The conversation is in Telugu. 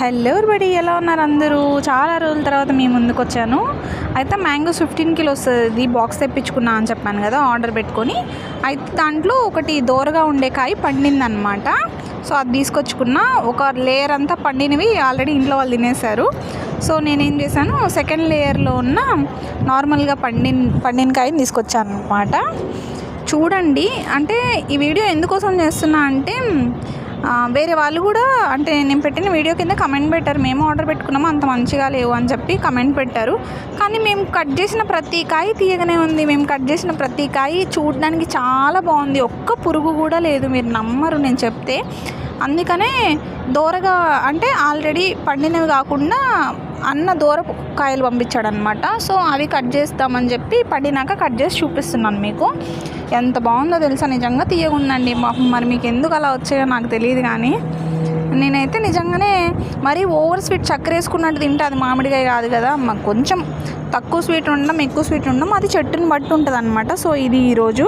హలో ఎవరిబడి, ఎలా ఉన్నారు అందరూ? చాలా రోజుల తర్వాత మీ ముందుకు వచ్చాను. అయితే మ్యాంగోస్ 15 కిలోస్ ఇది బాక్స్ తెప్పించుకున్నా అని చెప్పాను కదా, ఆర్డర్ పెట్టుకొని. అయితే దాంట్లో ఒకటి దోరగా ఉండే కాయ పండిందనమాట. సో అది తీసుకొచ్చుకున్నా. ఒక లేయర్ అంతా పండినవి ఆల్రెడీ ఇంట్లో వాళ్ళు తినేశారు. సో నేనేం చేశాను, సెకండ్ లేయర్లో ఉన్న నార్మల్గా పండిన కాయని తీసుకొచ్చాను అనమాట. చూడండి, అంటే ఈ వీడియో ఎందుకోసం చేస్తున్నా అంటే, వేరే వాళ్ళు కూడా అంటే నేను పెట్టిన వీడియో కింద కమెంట్ పెట్టారు, మేము ఆర్డర్ పెట్టుకున్నాము అంత మంచిగా లేవు అని చెప్పి కమెంట్ పెట్టారు. కానీ మేము కట్ చేసిన ప్రతి కాయ తీయగానే ఉంది. మేము కట్ చేసిన ప్రతి కాయ చూడడానికి చాలా బాగుంది. ఒక్క పురుగు కూడా లేదు, మీరు నమ్మరు నేను చెప్తే. అందుకనే దూరగా అంటే ఆల్రెడీ పండినవి కాకుండా అన్న దూరపు కాయలు పంపించాడనమాట. సో అవి కట్ చేస్తామని చెప్పి పండినాక కట్ చేసి చూపిస్తున్నాను మీకు. ఎంత బాగుందో తెలుసా, నిజంగా తీయగుందండి. మరి మీకు ఎందుకు అలా వచ్చాయో నాకు తెలియదు, కానీ నేనైతే నిజంగానే మరీ ఓవర్ స్వీట్ చక్కెర వేసుకున్నట్టు తింటే అది మామిడికాయ కాదు కదా. మాకు కొంచెం తక్కువ స్వీట్ ఉండడం, ఎక్కువ స్వీట్ ఉండడం అది చెట్టుని బట్టి ఉంటుంది అనమాట. సో ఇది ఈరోజు